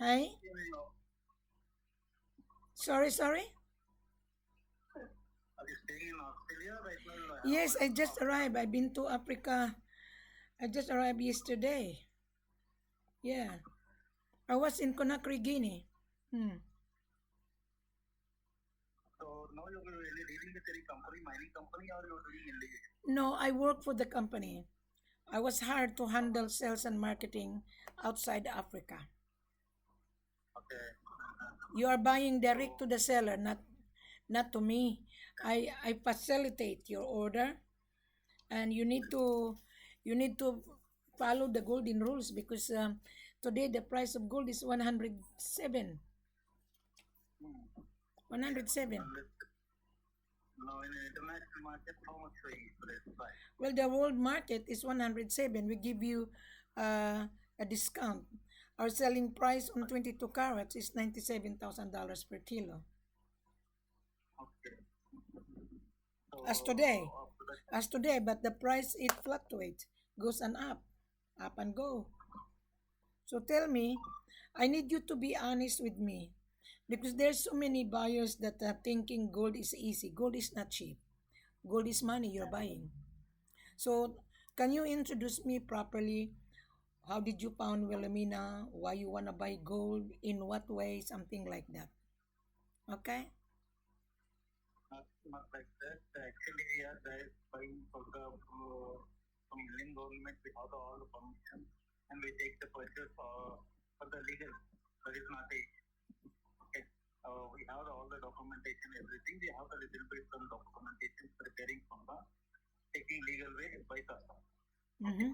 Hi? Sorry, sorry? Yes, I just arrived. I've been to Africa. I just arrived yesterday. Yeah. I was in Conakry, Guinea. Hmm. No, I work for the company. I was hired to handle sales and marketing outside Africa. You are buying direct to the seller, not to me. I facilitate your order, and you need to follow the golden rules because today the price of gold is 107. 107. Well, the world market is 107. We give you a discount. Our selling price on 22 carats is $97,000 per kilo. As today, as today, but the price it fluctuates, goes and up and go. So tell me, I need you to be honest with me because there's so many buyers that are thinking gold is easy. Gold is not cheap. Gold is money you're buying. So can you introduce me properly? How did you found Wilhelmina? Why you wanna buy gold? In what way? Something like that. Okay. Mm-hmm.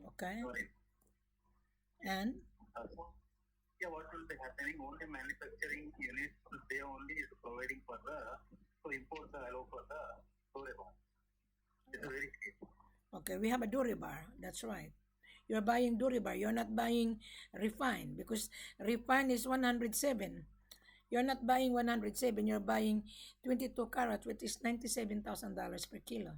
Okay. And okay, we have a Duribar. That's right. You're buying Duribar. You're not buying refined because refined is 107. You're not buying 107. You're buying 22 karat, which is $97,000 per kilo.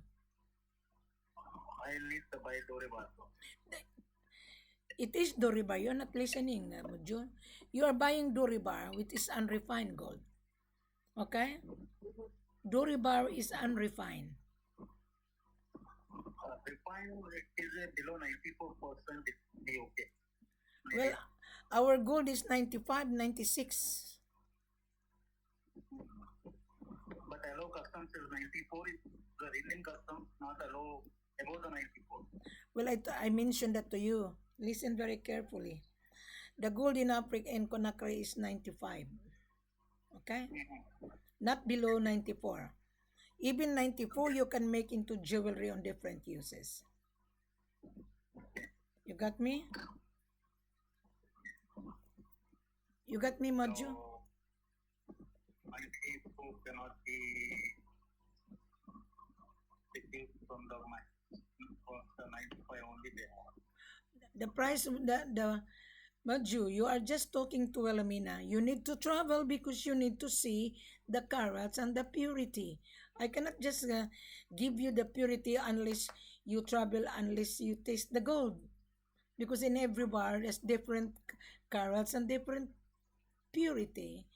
It is Duribar. You're not listening, Mujun. You are buying Duribar, which is unrefined gold. Okay? Duribar is unrefined. Well, our gold is 95, 96. Well, I mentioned that to you. Listen very carefully. The gold in Africa in Conakry is 95. Okay? Not below 94. Even 94 you can make into jewelry on different uses. You got me? You got me, Maju? The price of the Maju, you are just talking to Elamina. You need to travel because you need to see the carats and the purity. I cannot just give you the purity unless you travel, unless you taste the gold. Because in every bar, there's different carats and different purity.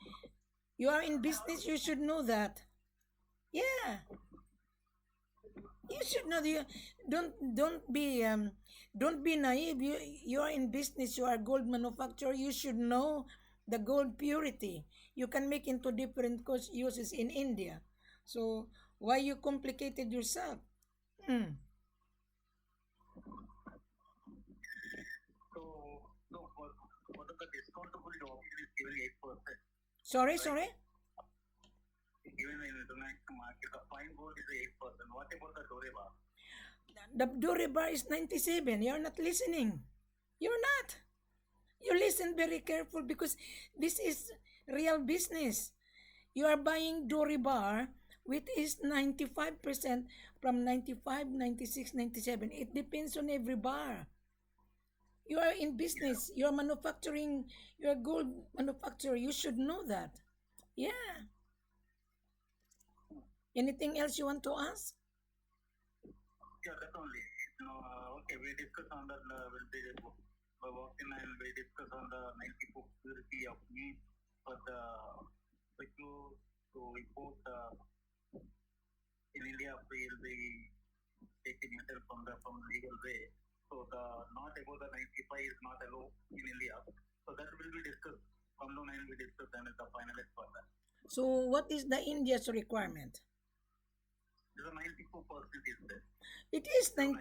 You are in business, you should know that. Yeah, you should know. Don't be naive. You are in business. You are gold manufacturer. You should know the gold purity. You can make into different uses in India. So why you complicated yourself? Hmm. Sorry, sorry. The Dore bar is 97. You're not listening. You're not. You listen very careful because this is real business. You are buying Dory bar which is 95% from 95, 96, 97. It depends on every bar. You are in business. You are manufacturing. You are gold manufacturer. You should know that. Yeah. Anything else you want to ask? Okay, we discuss on that. Will be walking and we discuss on the 94 purity of meat for the you to import in India. We will be taking metal from legal way. So the not above the 95 is not allowed in India. So that will be discussed. Come down and we discuss and the finalist for that. So what is the India's requirement? The 94% is there. It is 90,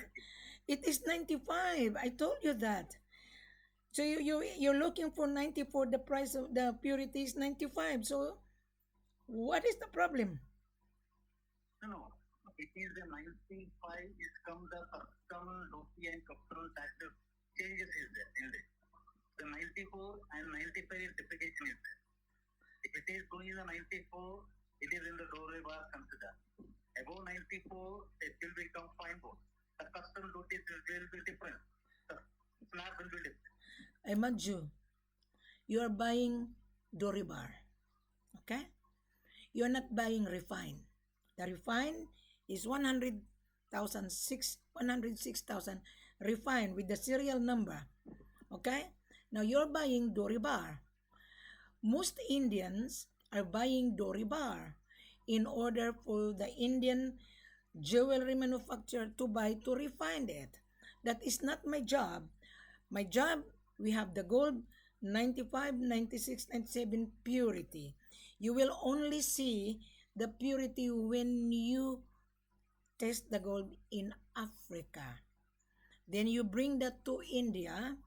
it is 95. I told you that. So you're looking for 94, the price of the purity is 95. So what is the problem? No. It is the 95 is come the custom duty and capital taxes changes is there in this. The 94 and 95 is depreciation is there. If it is going in the 94, it is in the doorway bar consider. Above 94, it will become fine board. The custom duty will be different. The slab will be different. I Manju, you are buying Doribar. Okay? You're not buying refined. The refined is 106,000 refined with the serial number. Okay? Now you're buying Doribar. Most Indians are buying Doribar in order for the Indian jewelry manufacturer to buy to refine it. That is not my job. My job, we have the gold 95, 96, 97 purity. You will only see the purity when you test the gold in Africa. Then you bring that to India.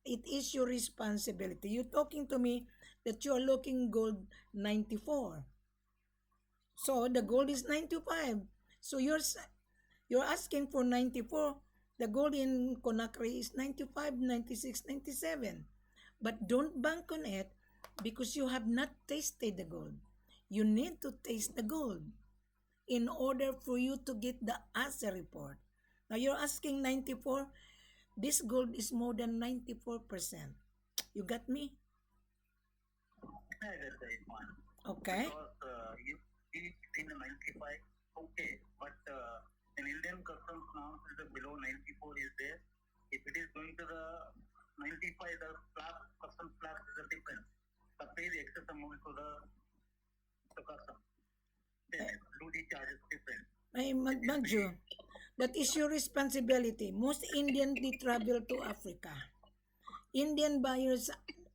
It is your responsibility. You're talking to me that you are looking gold 94. So the gold is 95. So you're asking for 94. The gold in Conakry is 95, 96, 97. But don't bank on it because you have not tasted the gold. You need to taste the gold in order for you to get the assay report. Now you're asking 94. This gold is more than 94%. You got me? I get that one. Okay. Because if it in the 95, okay. But in Indian customs norms is below 94 is there. If it is going to the 95, the slab, custom slab is a different. The pay the excess amount to custom. Then duty charges different. Ay, Manju, that is your responsibility. Most Indians they travel to Africa. Indian buyers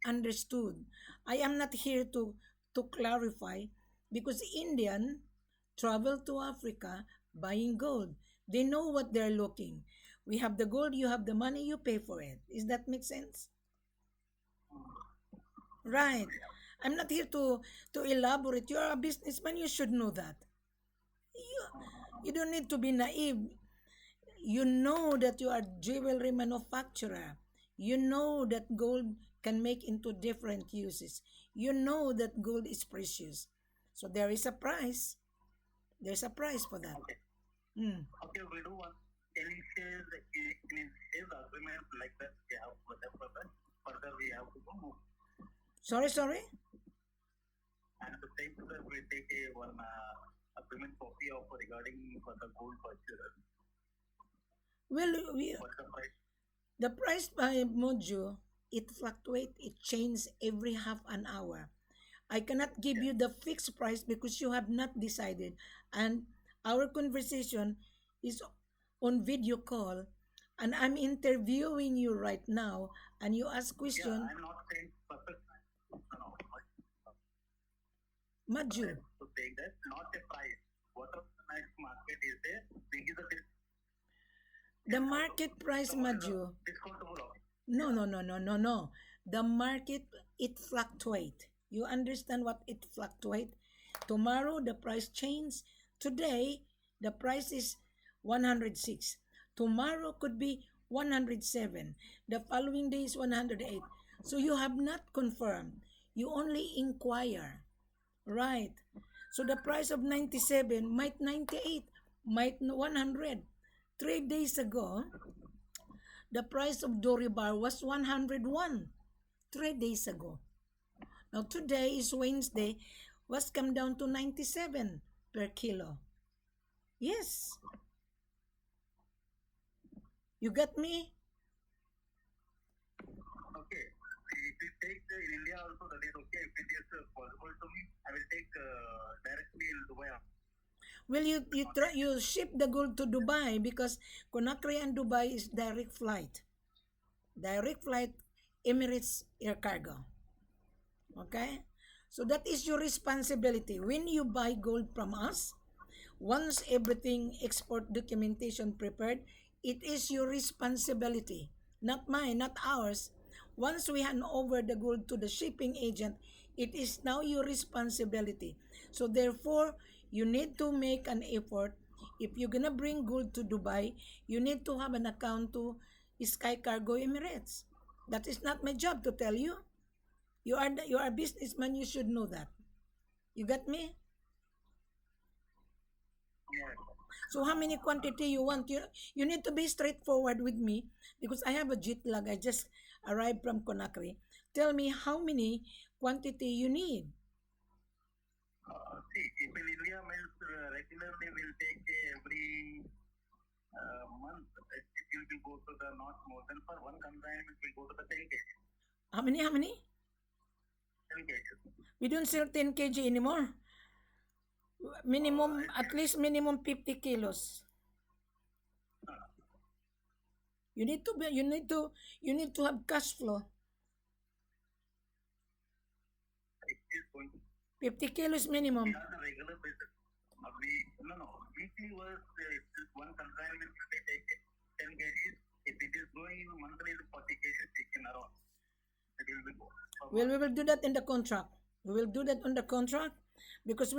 understood. I am not here to clarify because Indian travel to Africa buying gold. They know what they're looking. We have the gold, you have the money, you pay for it. Does that make sense? Right. I'm not here to elaborate. You are a businessman, you should know that. You, you don't need to be naive. You know that you are jewelry manufacturer. You know that gold can make into different uses. You know that gold is precious. So there is a price. There's a price for that. Okay. Hmm. Okay, we do one. Can you share the agreement like that? We have further we have to go. Sorry? And at the same time, we take one agreement copy of regarding for the gold purchase. Well, What's the price? the price by Mojo, it fluctuates, it changes every half an hour. I cannot give you the fixed price because you have not decided. And our conversation is on video call and I'm interviewing you right now and you ask Yeah, question, I'm not saying perfect. No, Maju, to take that, not a price. Whatever the next market is there, we give the the market price, so what is Maju. the discountable of it? No. The market, it fluctuate. You understand what it fluctuate? Tomorrow, the price change. Today, the price is 106. Tomorrow could be 107. The following day is 108. So you have not confirmed. You only inquire. Right. So the price of 97 might 98, might 100. 3 days ago, the price of Doribar was 101 3 days ago. Now today is Wednesday, was come down to 97 per kilo. Yes. You got me? Okay. If you take in India also, that is okay. If it is possible to me, I will take directly in Dubai. Well, you ship the gold to Dubai because Conakry and Dubai is direct flight. Direct flight, Emirates Air Cargo. Okay? So that is your responsibility. When you buy gold from us, once everything export documentation prepared, it is your responsibility. Not mine, not ours. Once we hand over the gold to the shipping agent, it is now your responsibility. So therefore, you need to make an effort. If you're gonna bring gold to Dubai, you need to have an account to Sky Cargo Emirates. That is not my job to tell you. You are a businessman. You should know that. You got me? Yeah. So how many quantity you want? You need to be straightforward with me because I have a jet lag. I just arrived from Conakry. Tell me how many quantity you need. See, if in India means regularly will take every month, it will go to the not more than for one consignment will go to the 10 kg. How many? How many? 10 kg. We don't sell 10 kg anymore. Minimum, at least minimum 50 kilos. You need to be, you need to have cash flow. It is going to 50 kilos be minimum. on a regular basis. We, no, no. Weekly was this one consignment will be taken 10 kgs. If it is going monthly to 40 kgs, taken around. It will be more. Well, we will do that in the contract. We will do that on the contract because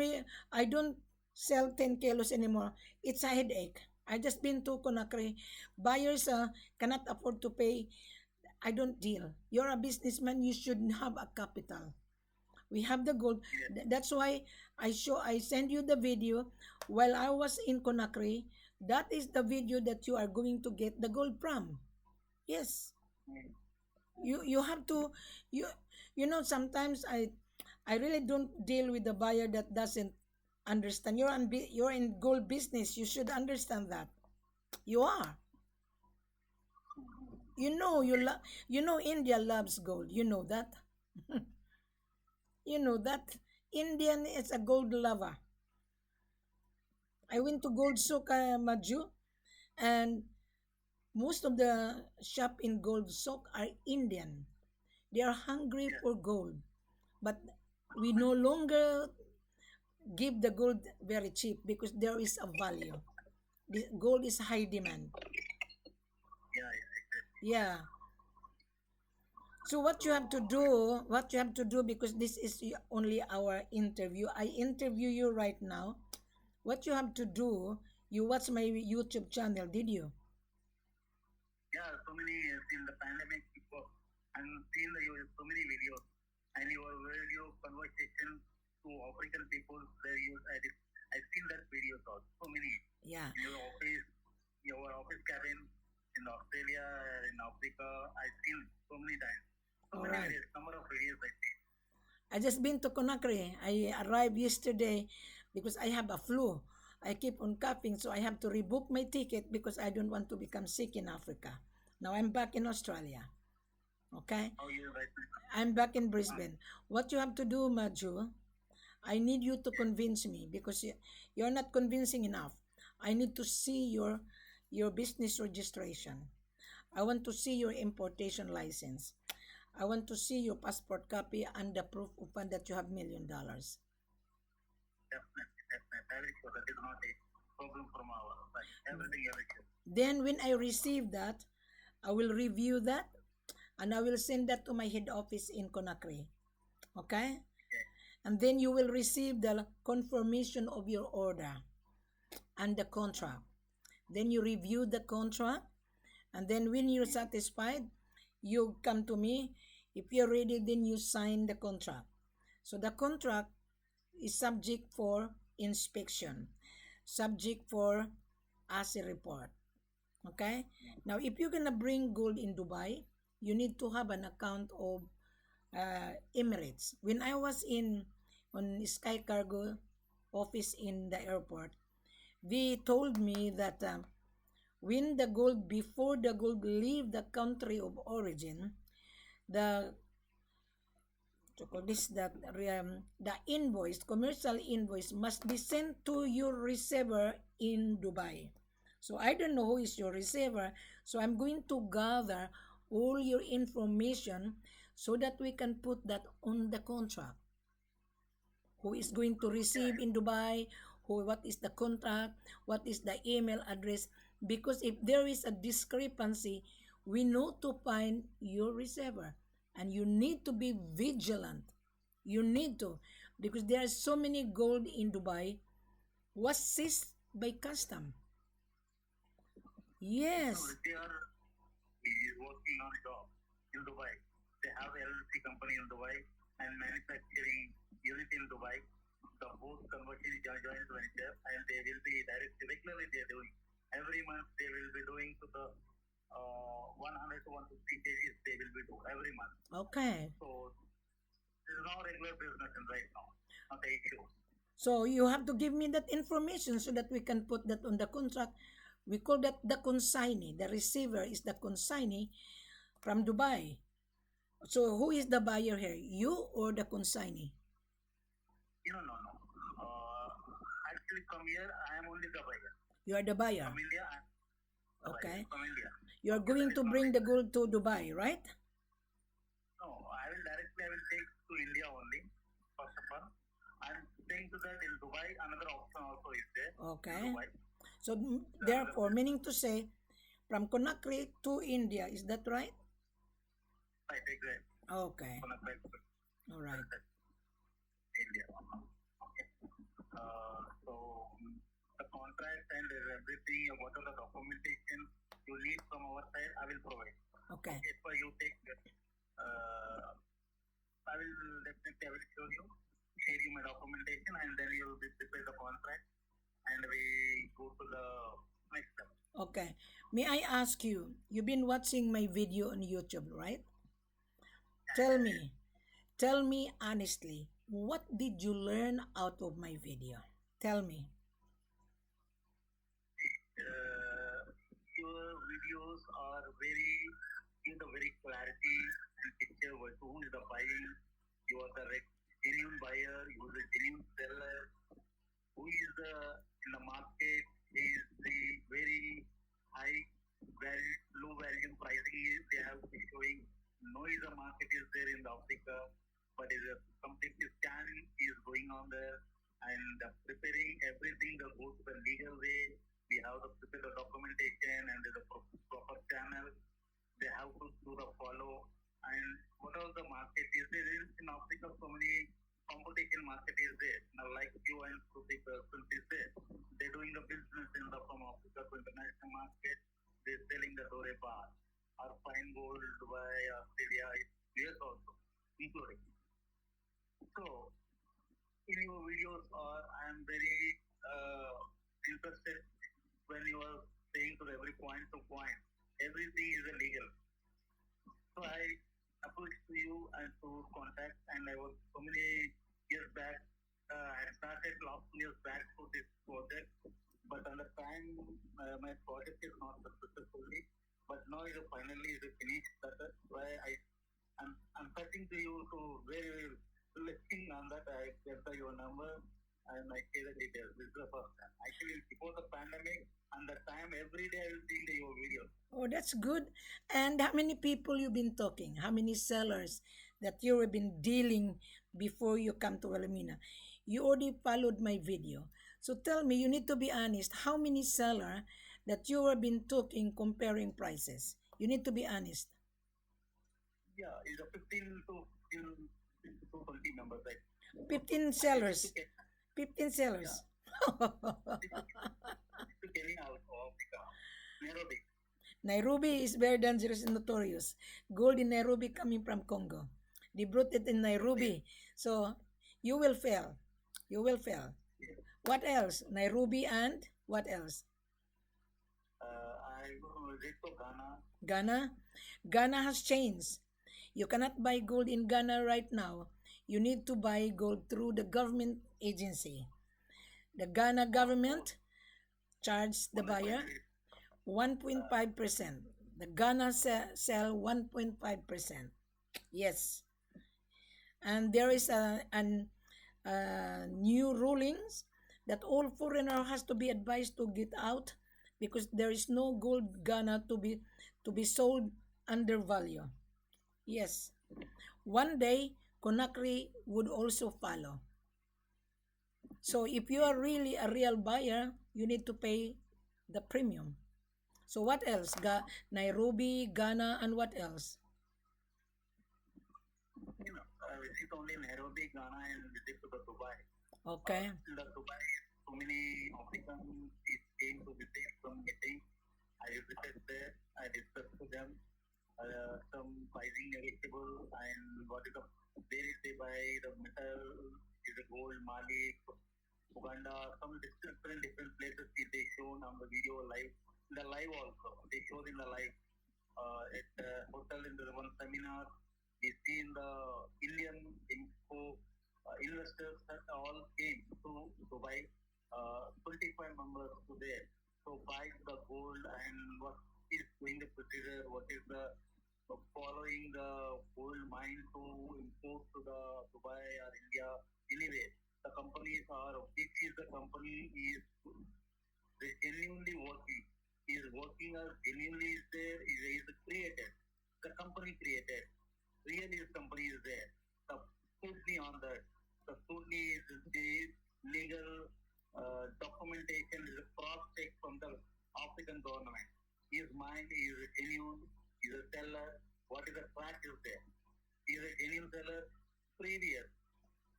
I don't sell 10 kilos anymore. It's a headache. I just been to Conakry. Buyers cannot afford to pay. I don't deal. You're a businessman. You should have a capital. We have the gold. That's why I send you the video while I was in Conakry. That is the video that you are going to get the gold from. Yes. Mm. You have to you you know sometimes I really don't deal with the buyer that doesn't understand. You're in gold business. You should understand that. You are. You know India loves gold. You know that. You know that Indian is a gold lover. I went to Gold Souk Maju, and most of the shop in Gold Souk are Indian. They are hungry for gold, but we no longer give the gold very cheap because there is a value. The gold is high demand. Yeah, yeah, exactly. Yeah. So what you have to do, because this is only our interview. I interview you right now. What you have to do, you watch my YouTube channel, did you? Yeah, so many in the pandemic before, and seen so many videos and your radio conversation to African people. There you, I've seen that videos also. So many Yeah. your office cabin in Australia, in Africa. I've seen so many times. So All many right. videos, number of videos I see. I just been to Conakry. I arrived yesterday because I have a flu. I keep on coughing, so I have to rebook my ticket because I don't want to become sick in Africa. Now I'm back in Australia. Okay? How you right I'm back in Brisbane. What you have to do, Maju, I need you to convince me because you're not convincing enough. I need to see your business registration. I want to see your importation license. I want to see your passport copy and the proof of fund that you have $1 million. definitely, definitely. Very sure that is not a problem from our side. Everything, everything. Then when I receive that, I will review that and I will send that to my head office in Conakry. Okay? Okay. And then you will receive the confirmation of your order and the contract. Then you review the contract, and then when you're satisfied, you come to me. If you're ready, then you sign the contract. So the contract is subject for inspection, subject for ASI report. Okay? Now, if you're gonna bring gold in Dubai, you need to have an account of Emirates. When I was in on Sky Cargo office in the airport, they told me that when the gold, before the gold leave the country of origin, the to call this that the invoice, commercial invoice, must be sent to your receiver in Dubai. So I don't know who is your receiver, so I'm going to gather all your information so that we can put that on the contract. Who is going to receive in Dubai, who, what is the contract, what is the email address, because if there is a discrepancy, we know to find your receiver, and you need to be vigilant. You need to, because there are so many gold in Dubai was seized by custom. No, Yes. they are working on job in Dubai. They have LLC company in Dubai and manufacturing unit in Dubai. The both conversion is joint venture, and they will be directly regularly they are doing. Every month they will be doing to the 100 to 150 kgs they will be doing every month. Okay. So this is not regular business in right now, not the issue. So you have to give me that information so that we can put that on the contract. We call that the consignee. The receiver is the consignee from Dubai. So who is the buyer here? You or the consignee? No. Actually, from here I am only the buyer. You are the buyer. From India, I am the Okay. buyer from India. You are going to bring the gold to Dubai, right? No, I will take to India only, first of all. I'm saying to that in Dubai, another option also is there. Okay. Dubai. So therefore, meaning to say, from Conakry to India, is that right? Right, exactly. Okay. Conakry to All right. India. Okay. So the contract and everything, what are the documentation you need from our side, I will provide. Okay. If you take, I will show you, share you my documentation, and then you will prepare the contract, and we go to the next step. Okay. May I ask you, you've been watching my video on YouTube, right? Tell me honestly, what did you learn out of my video? Tell me. Your videos are very, give the very clarity and picture what who is the buying, you are the genuine buyer, you are the genuine seller, who is the in the market is the very high value, low value pricing is they have to be showing. No, is the market is there in the Africa, but is a completely scanning is going on there, and preparing everything that goes to the legal way. We have to prepare the documentation and the proper channel. They have to do the follow, and whatever the market is there in Africa, so many competition market is there. Now, like you and Sudeep persons is there. They're doing the business in the from Africa to international market. They're selling the Dore bar or fine gold, Dubai, Australia, US also, including. So, in your videos, I am very interested when you are saying to every point to point, everything is illegal. So I approached to you and to contact, and I was so many years back. I started last 2 years back for this project, but at the time my project is not successfully. But now it is finally is finished. That's why I'm touching to you to very listening on that. I get your number and I share the details. This is the first time. Actually, before the pandemic, and the time every day I will see your videos. Oh, that's good. And how many people you've been talking? How many sellers that you have been dealing before you come to Wilhelmina? You already followed my video. So tell me, you need to be honest. How many seller that you have been talking comparing prices? You need to be honest. Yeah, it's a 15 to 15 to 20 members, right? 15 sellers. 15 sellers. To Kenya out of Africa, Nairobi. Nairobi is very dangerous and notorious. Gold in Nairobi coming from Congo. They brought it in Nairobi. So you will fail. You will fail. What else? Nairobi and what else? I read to Ghana. Ghana. Ghana has changed. You cannot buy gold in Ghana right now. You need to buy gold through the government agency. The Ghana government charge the buyer 1.5%. The Ghana sell 1.5%. Yes. And there is new rulings that all foreigner has to be advised to get out because there is no gold Ghana to be sold under value. Yes. One day Conakry would also follow. So if you are really a real buyer, you need to pay the premium. So what else? Nairobi, Ghana, and what else? Visit only Nairobi, Ghana, and visit to the Dubai. Okay. In the Dubai, so many Africans came to visit some meeting. I visited there. I discussed to them some pricing negotiable and what is the where is they buy the metal, is the gold, Mali, Uganda, some different places they shown on the video live. In the live also, they showed in the live at the hotel in the one seminar. We see in the Indian info investors that all came to buy 25 members to there. So buy the gold and what is going the procedure, what is the following the gold mine to import to the Dubai or India. Anyway, the companies are, which is the company is genuinely working. Is working or genuinely is there, is created. The company created. Really the company is there. The scrutiny on that. The scrutiny is the legal documentation is a cross check from the African government. Is mine, is a genuine, is a seller, what is the track is there? Is a genuine seller previous?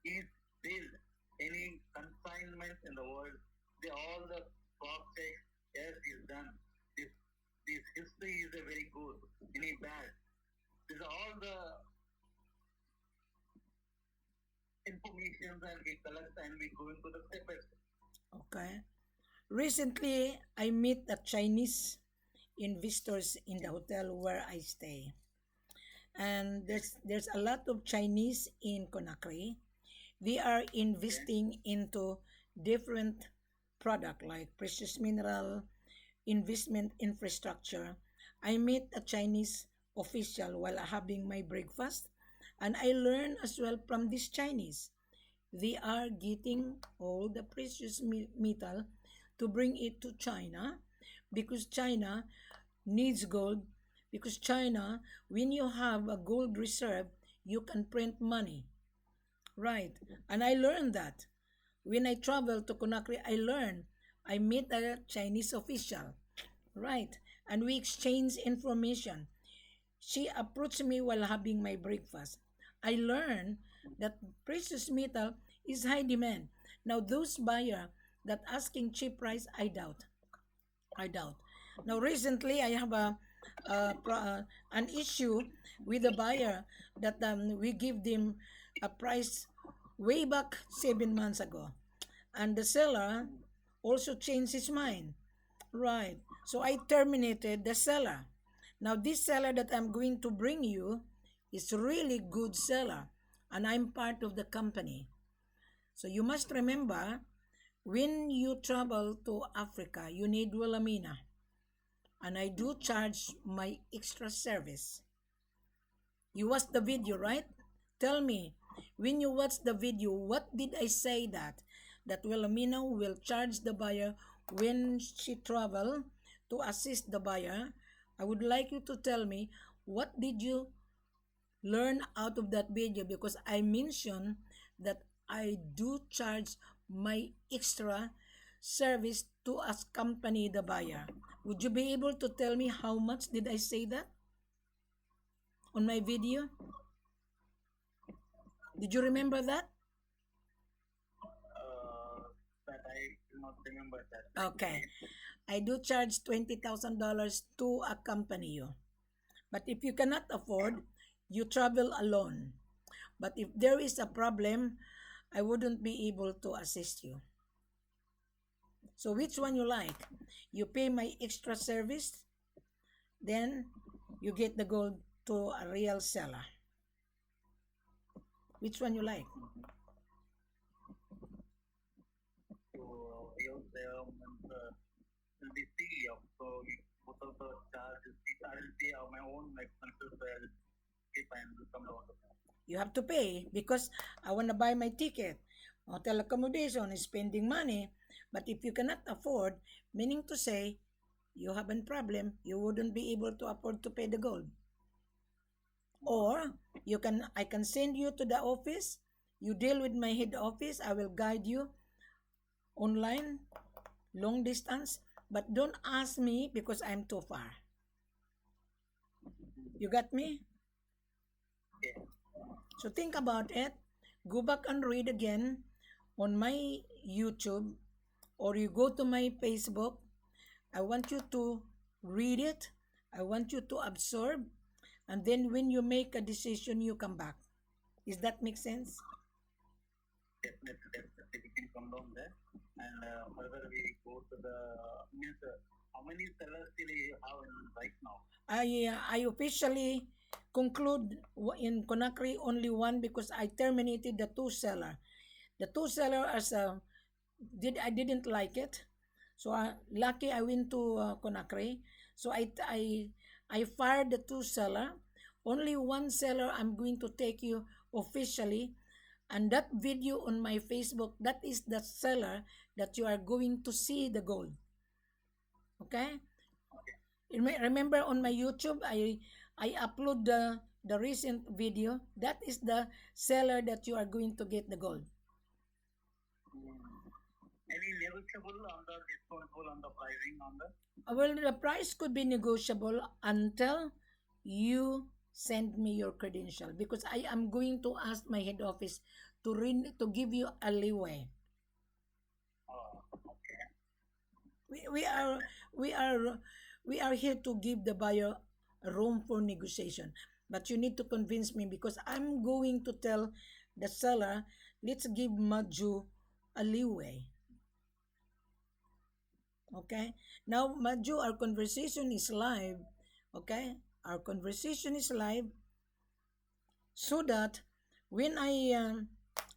Is built any consignment in the world? They all the cross check, yes, is done. This history is a very good, any bad. These are all the information that we collect and we go into the step by step. Okay. Recently, I meet the Chinese investors in the hotel where I stay. And there's a lot of Chinese in Conakry. They are investing into different product like precious mineral, investment infrastructure. I met a Chinese official while having my breakfast, and I learned as well from this Chinese. They are getting all the precious metal to bring it to China because China needs gold. Because China, when you have a gold reserve, you can print money. Right. And I learned that. When I travel to Conakry, I learned. I meet a Chinese official. Right. And we exchange information. She approached me while having my breakfast. I learned that precious metal is high demand. Now those buyer that asking cheap price, I doubt. I doubt. Now recently I have an issue with the buyer that we give them a price way back 7 months ago, and the seller also changed his mind. Right. So I terminated the seller. Now this seller that I'm going to bring you is really good seller, and I'm part of the company. So you must remember, when you travel to Africa, you need Wilhelmina, and I do charge my extra service. You watched the video, right? Tell me, when you watch the video, what did I say that Wilhelmina will charge the buyer when she travel to assist the buyer? I would like you to tell me, what did you learn out of that video, because I mentioned that I do charge my extra service to accompany the buyer. Would you be able to tell me how much did I say that on my video? Did you remember that? That I do not remember that. Okay. I do charge $20,000 to accompany you. But if you cannot afford, you travel alone. But if there is a problem, I wouldn't be able to assist you. So which one you like? You pay my extra service, then you get the gold to a real seller. Which one you like? So real sale means will be see so most of the charges, I will pay my own expenses. So I will keep and will come down. You have to pay because I want to buy my ticket. Hotel accommodation is spending money. But if you cannot afford, meaning to say, you have a problem, you wouldn't be able to afford to pay the gold. Or I can send you to the office. You deal with my head office. I will guide you online, long distance. But don't ask me because I'm too far. You got me? Yeah. So think about it. Go back and read again on my YouTube, or you go to my Facebook. I want you to read it. I want you to absorb. And then when you make a decision, you come back. Does that make sense? Definitely, we can come down there. And further, we go to the means. How many sellers still you have in right now? I officially conclude in Conakry only one because I terminated the two seller. The two seller as I didn't like it, so lucky I went to Conakry. So I fired the two seller. Only one seller I'm going to take you officially, and that video on my Facebook, that is the seller that you are going to see the gold. Okay. Remember on my YouTube, I upload the recent video. That is the seller that you are going to get the gold. Any negotiable on the discountable on the pricing on the? Well, the price could be negotiable until you send me your credential because I am going to ask my head office to give you a leeway. Okay. We, we are we are we are here to give the buyer room for negotiation, but you need to convince me because I'm going to tell the seller, let's give Maju a leeway. Okay, now Maju, our conversation is live. Okay, our conversation is live so that when I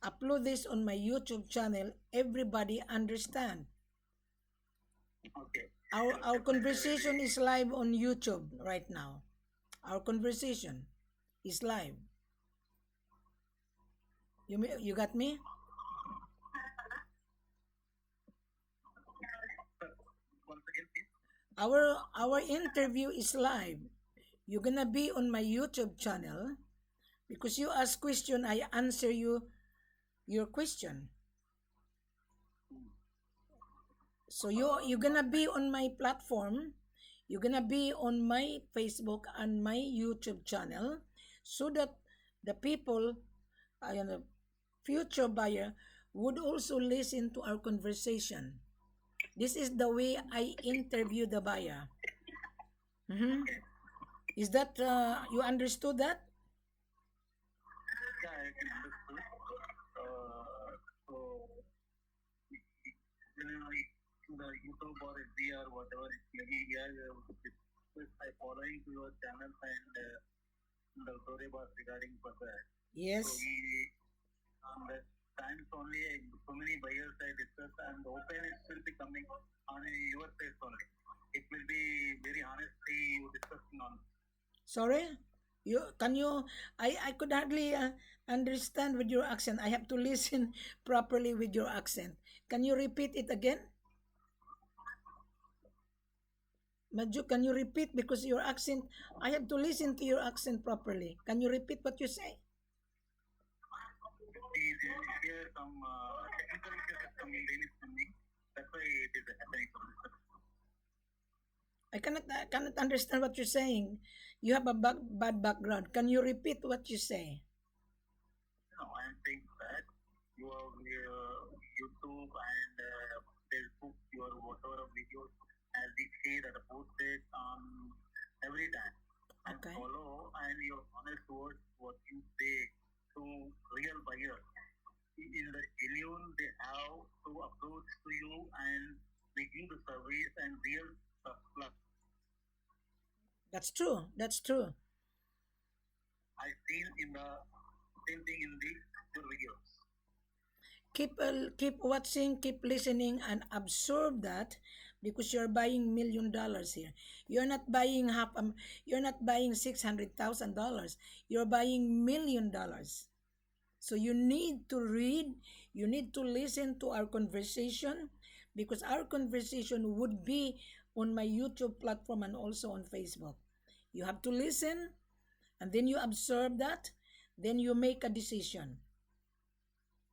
upload this on my YouTube channel, everybody understand. Okay. Our conversation is live on YouTube right now. Our conversation is live. You got me? Once again, please. Our interview is live. You're gonna be on my YouTube channel because you ask question, I answer your question. So you're gonna be on my platform. You're gonna be on my Facebook and my YouTube channel, so that the people, the future buyer, would also listen to our conversation. This is the way I interview the buyer. Mhm. Is that you understood that? Yeah, I can understood. So, the YouTube or FB or whatever it's maybe here, by following to your channel and the story was regarding for that. So Yes. we on the times only so many buyers I discussed and open it will be coming on your face only. It will be very honestly you discussing on. Sorry? I could hardly understand with your accent. I have to listen properly with your accent. Can you repeat it again? Maju, can you repeat because your accent, I have to listen to your accent properly. Can you repeat what you say? Here some technical issues is coming really from me. That's why it is happening. I cannot understand what you're saying. You have a bad background. Can you repeat what you say? No, I am saying that your YouTube and Facebook, your whatever videos, as we say that are posted every time. And Okay. follow and your honest words, what you say to real buyers. In the genuine, they have to approach to you and they give the service and real plus. That's true. That's true. I seen in the same thing in the your videos. Keep watching, keep listening, and absorb that because you're buying $1 million here. You're not buying you're not buying $600,000. You're buying $1 million. So you need to read, you need to listen to our conversation, because our conversation would be on my YouTube platform and also on Facebook. You have to listen, and then you observe that, then you make a decision.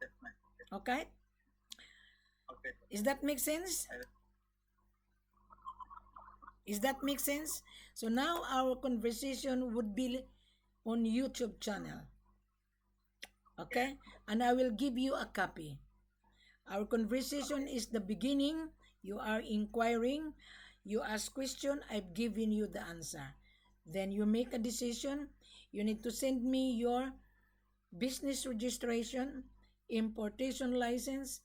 Definitely. Okay? Okay. Is that make sense? Is that make sense? So now our conversation would be on YouTube channel. Okay? And I will give you a copy. Our conversation is the beginning. You are inquiring. You ask question. I've given you the answer. Then you make a decision. You need to send me your business registration, importation license,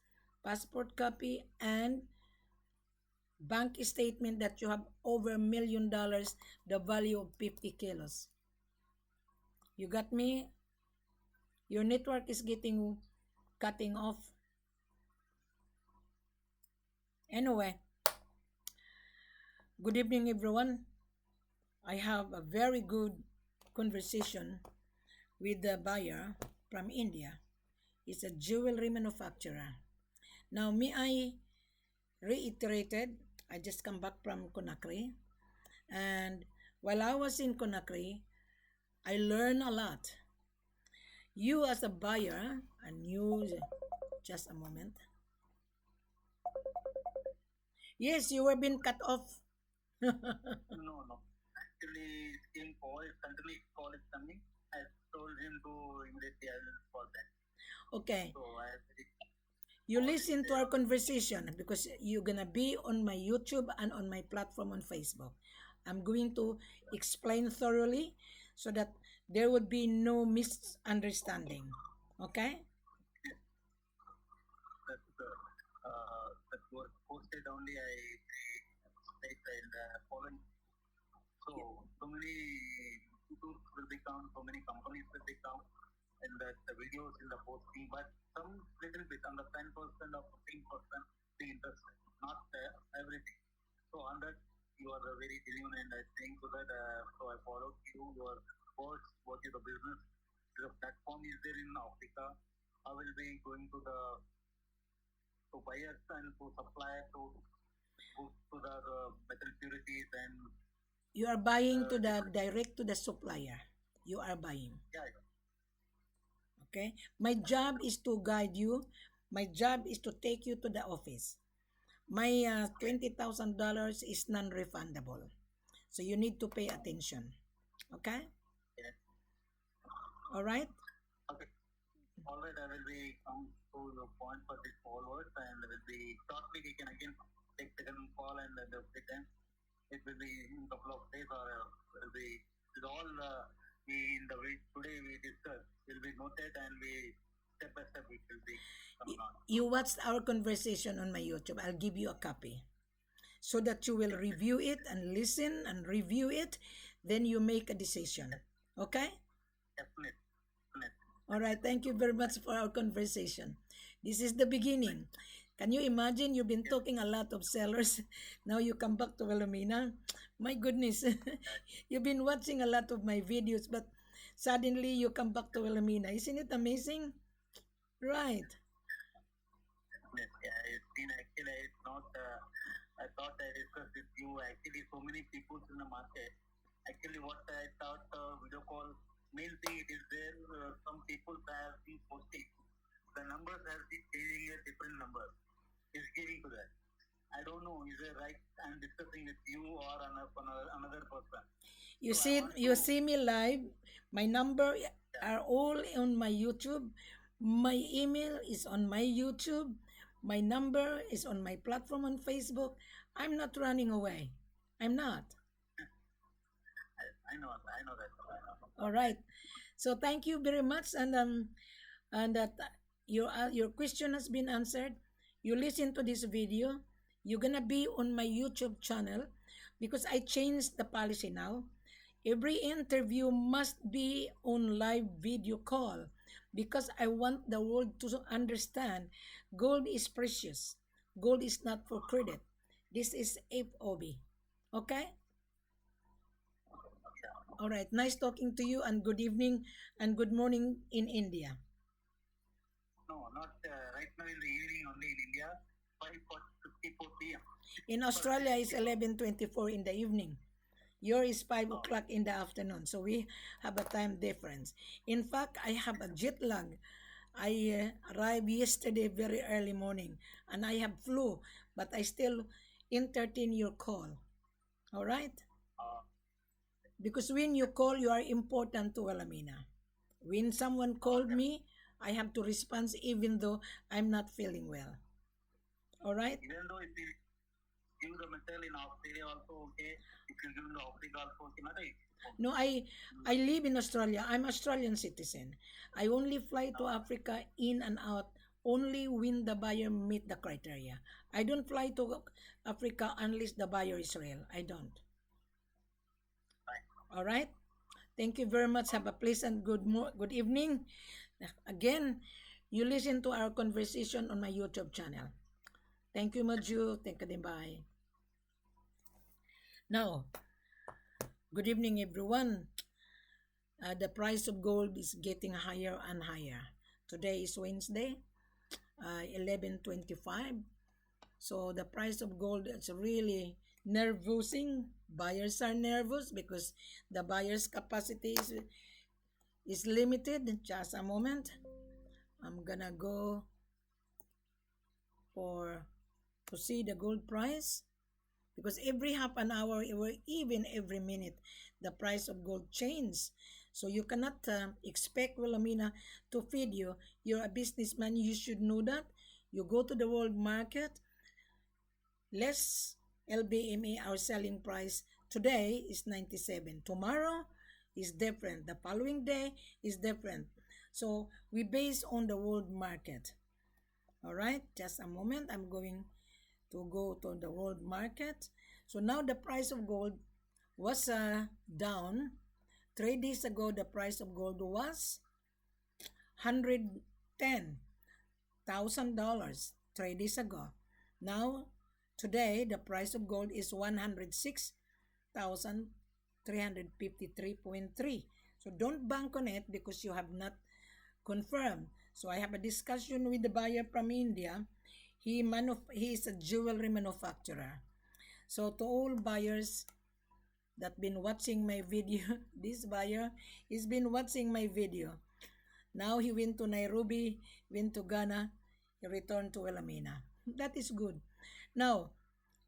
passport copy, and bank statement that you have over $1 million, the value of 50 kilos. You got me? Your network is getting cutting off. Anyway, good evening, everyone. I have a very good conversation with the buyer from India. It's a jewelry manufacturer. Now, me, I reiterated, I just come back from Conakry. And while I was in Conakry, I learned a lot. You as a buyer, and you, just a moment. Yes, you were being cut off. No, no. Actually, same call is continually call is coming. I told him to immediately I will call back. Okay. So I already You listen to our conversation because you're gonna be on my YouTube and on my platform on Facebook. I'm going to explain thoroughly so that there would be no misunderstanding. Okay? that was posted only. I like in the following. So many YouTubes will become, so many companies will become, and that the videos in the posting, but some little bit on the 10% or 15% the interest, not everything. So on that you are very genuine, and I think so that so I followed you, your words, what is the business. The platform is there in Africa. I will be going to buyers and to suppliers to the metal purities and You are buying to the direct to the supplier. You are buying. yeah, Okay? My job is to guide you. My job is to take you to the office. My $20,000 is non-refundable. So you need to pay attention. Okay? yeah. All right? Okay. All right, I will be come to the point for this forward, and will be shortly we can again take second call, and then the second it will be in a couple of days, or will be with all in the way today we discuss will be noted, and we step by step it will be coming on. You watched our conversation on my YouTube. I'll give you a copy so that you will review it and listen and review it. Then you make a decision. Okay? Definitely. All right. Thank you very much for our conversation. This is the beginning. Can you imagine you've been talking a lot of sellers? Now you come back to Wilhelmina. My goodness. You've been watching a lot of my videos, but suddenly you come back to Wilhelmina. Isn't it amazing? Right. Yes, yeah, it's been actually it's not. I thought I discussed with you. Actually, so many people in the market. Actually, what I thought video call main thing it is there. Some people have been posting. The numbers have been changing a different number. Is giving to that. I don't know. Is it right? I'm discussing with you or another person. You So I see, want you to. see me live. My number are all on my YouTube. My email is on my YouTube. My number is on my platform on Facebook. I'm not running away. I'm not. I know. I know that. I know. All right. So thank you very much, and that your question has been answered. You listen to this video. You're gonna be on my YouTube channel because I changed the policy now. Every interview must be on live video call because I want the world to understand gold is precious. Gold is not for credit. This is FOB. Okay? All right. Nice talking to you and good evening and good morning in India. No, not right now in the evening only in India, 5:54 p.m. In Australia, it's 11:24 in the evening. Yours is 5 o'clock in the afternoon. So we have a time difference. In fact, I have a jet lag. I arrived yesterday very early morning and I have flu, but I still entertain your call. All right? Uh, Because when you call, you are important to Wilhelmina. When someone called me, I have to respond even though I'm not feeling well. All right? even though if you give the material in Australia also okay, if you give in the Africa also okay, not right? No, I live in Australia. I'm Australian citizen. I only fly to Africa in and out only when the buyer meet the criteria. I don't fly to Africa unless the buyer is real. I don't. All right? Thank you very much. Have a pleasant good evening. Again, you listen to our conversation on my YouTube channel. Thank you, Maju. Thank you, bye. Now, good evening, everyone. The price of gold is getting higher and higher. Today is Wednesday, 11:25. So the price of gold is really nervousing. Buyers are nervous because the buyer's capacity is limited. Just a moment. I'm gonna go for to see the gold price because every half an hour or even every minute the price of gold changes, so you cannot expect Wilhelmina to feed you. You're a businessman, you should know that. You go to the world market, less LBMA, our selling price today is 97, tomorrow is different, the following day is different, so we base on the world market. All right, just a moment, I'm going to go to the world market. So now the price of gold was down. 3 days ago, the price of gold was $110,000. 3 days ago. Now, today, the price of gold is 106,353.3. So don't bank on it because you have not confirmed. So I have a discussion with the buyer from India. He is a jewelry manufacturer. So to all buyers that been watching my video, this buyer has been watching my video. Now he went to Nairobi, went to Ghana, he returned to Wilhelmina. That is good. Now,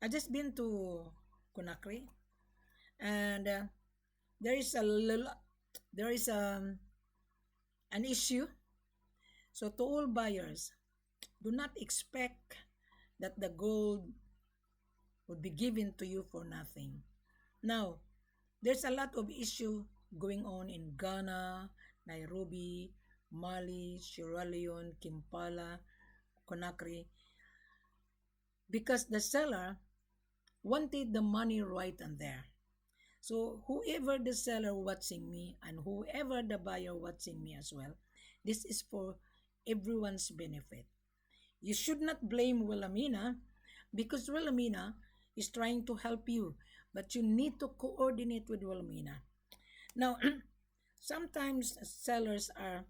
I just been to Conakry, and there is a little, there is an issue. So to all buyers, do not expect that the gold would be given to you for nothing. Now, there's a lot of issue going on in Ghana, Nairobi, Mali, Sierra Leone, Kampala, Conakry, because the seller wanted the money right and there. So whoever the seller watching me and whoever the buyer watching me as well, this is for everyone's benefit. You should not blame Wilhelmina because Wilhelmina is trying to help you, but you need to coordinate with Wilhelmina. Now, sometimes sellers are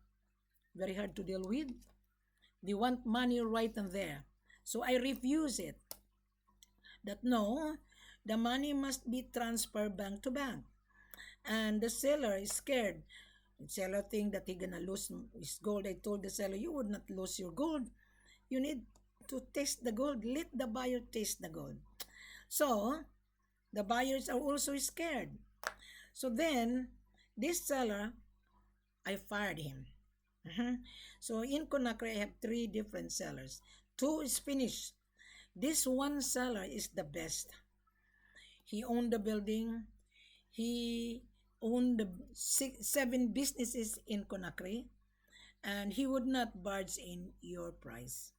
very hard to deal with. They want money right and there. So I refuse it. That no, the money must be transferred bank to bank. And the seller is scared. The seller think that he gonna lose his gold. I told the seller, you would not lose your gold. You need to taste the gold. Let the buyer taste the gold. So the buyers are also scared. So then this seller, I fired him. So in Conakry, I have 3 different sellers. 2 is finished. This one seller is the best. He owned the building. He owned the 7 businesses in Conakry, and he would not barge in your price.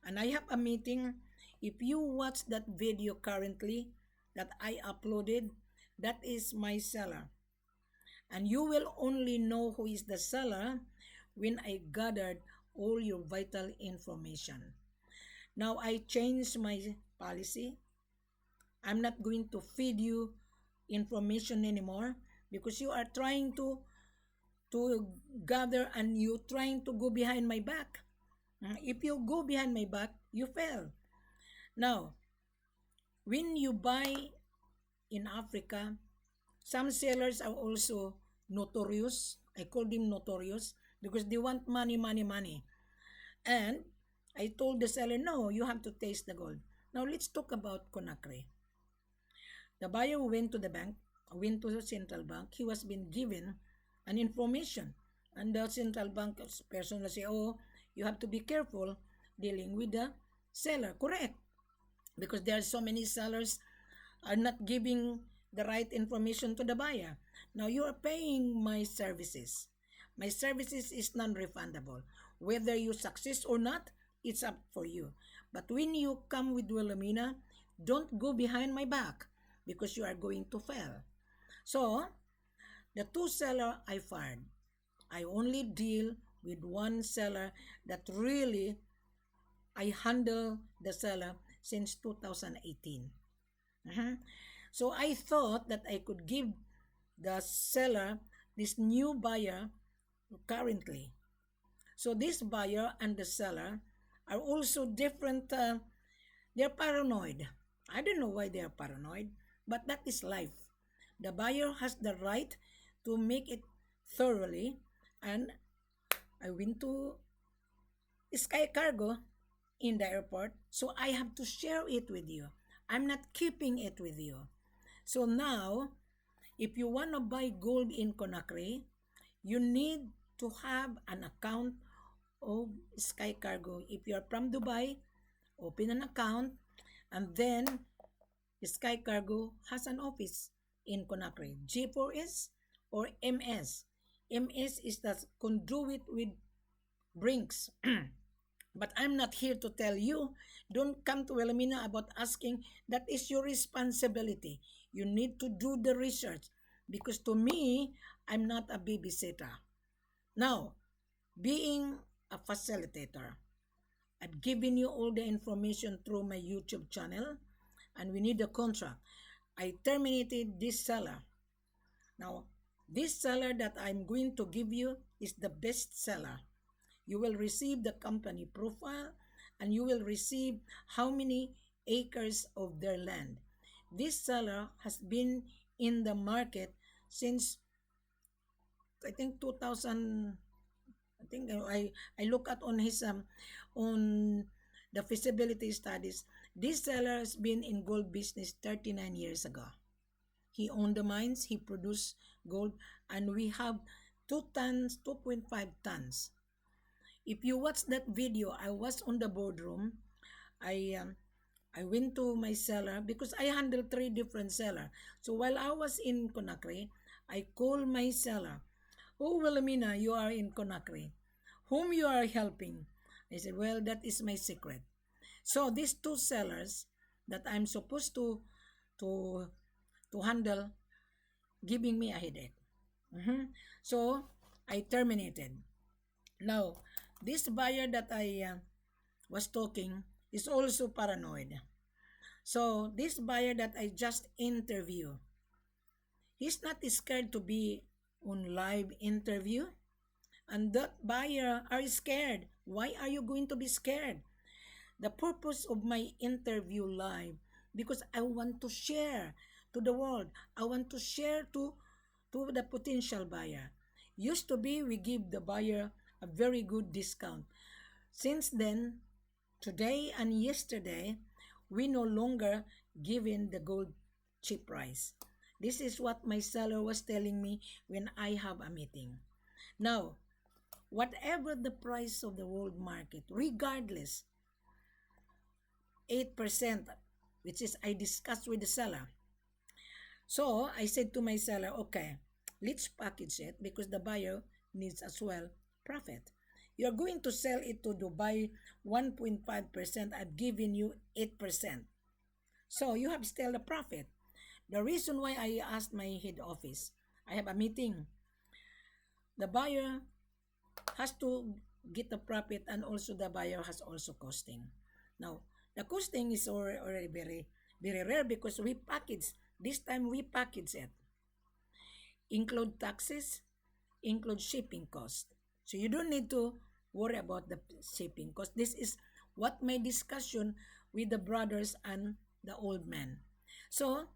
And I have a meeting. If you watch that video currently that I uploaded, that is my seller. And you will only know who is the seller when I gathered all your vital information. Now I changed my policy. I'm not going to feed you information anymore because you are trying to gather and you trying to go behind my back. If you go behind my back, you fail. Now, when you buy in Africa, some sellers are also notorious. I call them notorious because they want money, money, money. And I told the seller, no, you have to taste the gold. Now let's talk about Conakry. The buyer went to the bank, went to the central bank. He was being given an information. And the central bank person will say, oh, you have to be careful dealing with the seller. Correct. Because there are so many sellers are not giving the right information to the buyer. Now you are paying my services. My services is non-refundable. Whether you success or not, it's up for you. But when you come with Wilhelmina, don't go behind my back because you are going to fail. So, the two seller I fired. I only deal with one seller that really I handle the seller since 2018. Mhm. So I thought that I could give the seller this new buyer currently. So this buyer and the seller are also different. They're paranoid. I don't know why they are paranoid, but that is life. The buyer has the right to make it thoroughly, and I went to Sky Cargo in the airport, so I have to share it with you. I'm not keeping it with you. So now, if you want to buy gold in Conakry, you need to have an account of Sky Cargo. If you're from Dubai, open an account, and then Sky Cargo has an office in Conakry. G4S or MS. MS is the conduit with Brinks. But I'm not here to tell you. Don't come to Wilhelmina about asking. That is your responsibility. You need to do the research. Because to me, I'm not a babysitter. Now, being a facilitator, I've given you all the information through my YouTube channel, and we need a contract. I terminated this seller. Now, this seller that I'm going to give you is the best seller. You will receive the company profile and you will receive how many acres of their land. This seller has been in the market since I think 2000. I think I look at on the feasibility studies. This seller has been in gold business 39 years ago. He owned the mines, he produced gold, and we have 2 tons, 2.5 tons. If you watch that video, I was on the boardroom. I um, I went to my seller because I handle 3 different seller. So while I was in Conakry, I called my seller. Oh, Wilhelmina, you are in Conakry. Whom you are helping? I said, well, that is my secret. So these two sellers that I'm supposed to to handle giving me a headache. So I terminated. Now, this buyer that I was talking is also paranoid. So this buyer that I just interviewed, he's not scared to be on live interview. And that buyer are scared. Why are you going to be scared? The purpose of my interview live because I want to share to the world. I want to share to the potential buyer. Used to be we give the buyer a very good discount. Since then, today and yesterday, we no longer giving the gold cheap price. This is what my seller was telling me when I have a meeting. Now, whatever the price of the world market, regardless, 8%, which is I discussed with the seller. So I said to my seller, okay, let's package it because the buyer needs as well profit. You're going to sell it to Dubai 1.5%. I've given you 8%. So you have still the profit. The reason why I asked my head office, I have a meeting. The buyer has to get the profit and also the buyer has also costing. Now, the costing is already very, Very rare because we package. This time we package it. Include taxes, include shipping cost. So you don't need to worry about the shipping cost. This is what my discussion with the brothers and the old man. So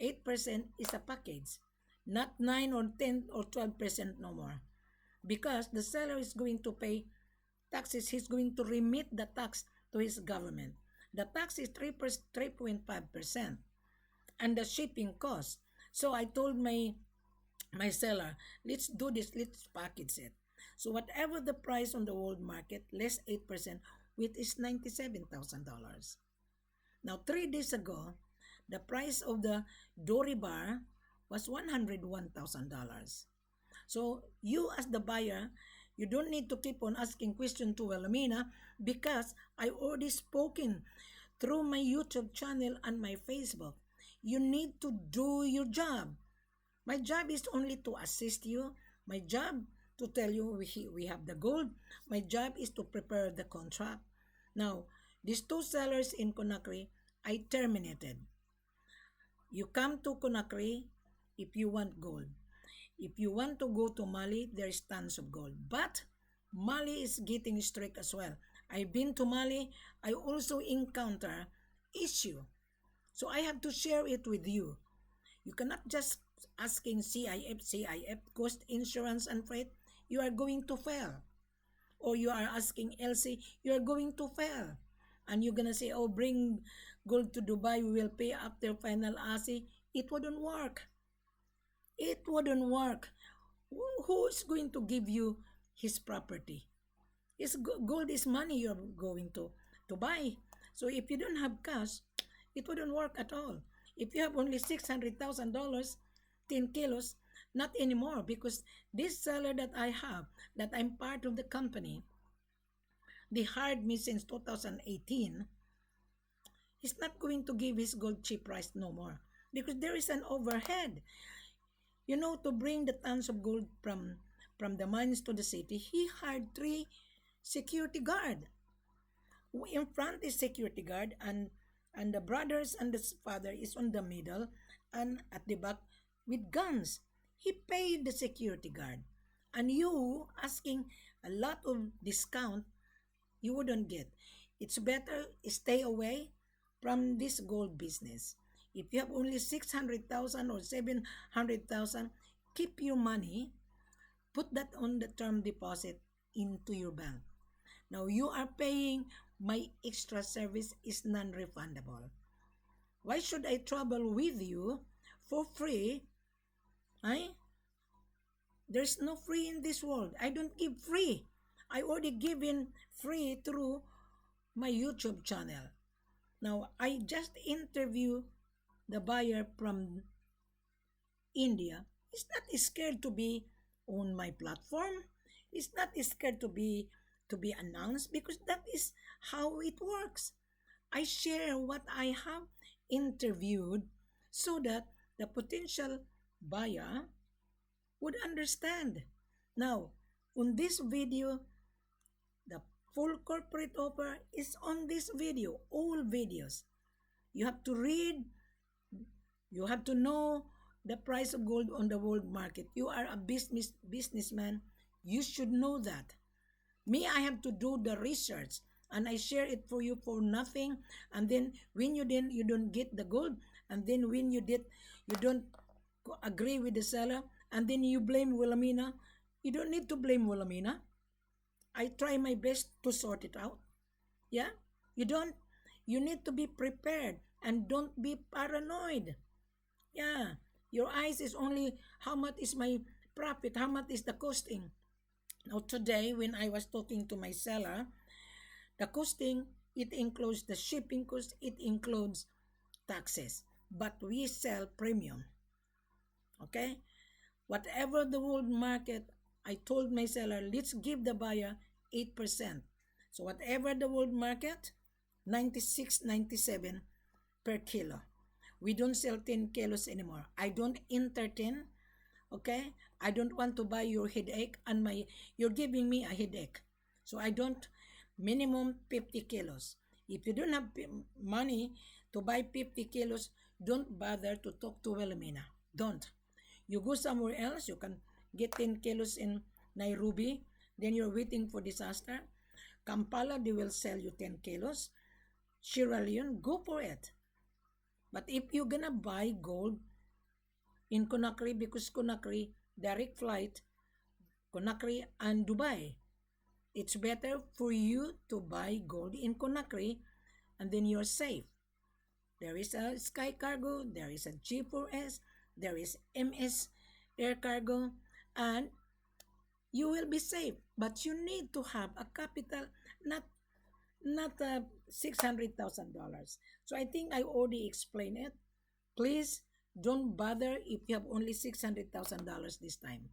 8% is a package, not 9 or 10 or 12% no more. Because the seller is going to pay taxes, he's going to remit the tax to his government. The tax is 3.5%, and the shipping cost. So I told my seller, let's do this, let's package it. So whatever the price on the world market, less 8%, which is $97,000. Now 3 days ago, the price of the Dory bar was $101,000. So you as the buyer, you don't need to keep on asking question to Wilhelmina because I already spoken through my YouTube channel and my Facebook. You need to do your job. My job is only to assist you. My job to tell you we have the gold. My job is to prepare the contract. Now, these two sellers in Conakry, I terminated. You come to Conakry if you want gold. If you want to go to Mali, there's tons of gold. But Mali is getting strict as well. I've been to Mali. I also encounter issue. So I have to share it with you. You cannot just asking CIF, cost, insurance, and freight. You are going to fail. Or you are asking LC, you are going to fail. And you're going to say, oh, bring gold to Dubai, we will pay after final ASI. It wouldn't work. It wouldn't work. Who is going to give you his property? Gold is money you're going to buy. So if you don't have cash, it wouldn't work at all. If you have only $600,000, 10 kilos, not anymore because this seller that I have, that I'm part of the company, they hired me since 2018. He's not going to give his gold cheap price no more because there is an overhead. You know, to bring the tons of gold from the mines to the city, he hired 3 security guard. In front is security guard and the brothers and the father is on the middle and at the back with guns. He paid the security guard. And you asking a lot of discount, you wouldn't get. It's better stay away from this gold business. If you have only 600,000 or 700,000, keep your money, put that on the term deposit into your bank. Now you are paying my extra service is non-refundable. Why should I travel with you for free? There's no free in this world. I don't give free. I already given free through my YouTube channel. Now, I just interview the buyer from India. He's not scared to be on my platform. He's not scared to be announced because that is how it works. I share what I have interviewed so that the potential buyer would understand. Now, on this video, the full corporate offer is on this video, all videos. You have to read, you have to know the price of gold on the world market. You are a businessman, you should know that. Me, I have to do the research and I share it for you for nothing. And then when you don't get the gold, and then when you don't agree with the seller, and then you blame Wilhelmina. You don't need to blame Wilhelmina. I try my best to sort it out. Yeah? You don't. You need to be prepared and don't be paranoid. Yeah. Your eyes is only how much is my profit, how much is the costing. Now today when I was talking to my seller, the costing, it includes the shipping cost, it includes taxes. But we sell premium. Okay? Whatever the world market, I told my seller, let's give the buyer 8%. So whatever the world market, 96, 97 per kilo. We don't sell 10 kilos anymore. I don't entertain, okay? I don't want to buy your headache and you're giving me a headache. So I don't, minimum 50 kilos. If you don't have money to buy 50 kilos, don't bother to talk to Wilhelmina. Don't. You go somewhere else, you can get 10 kilos in Nairobi, then you're waiting for disaster. Kampala, they will sell you 10 kilos. Sierra Leone, go for it. But if you're gonna buy gold in Conakry, because Conakry, direct flight, Conakry and Dubai, it's better for you to buy gold in Conakry and then you're safe. There is a Sky Cargo, there is a G4S, there is MS Air Cargo, and you will be safe. But you need to have a capital, not $600,000. So I think I already explained it. Please don't bother if you have only $600,000 this time.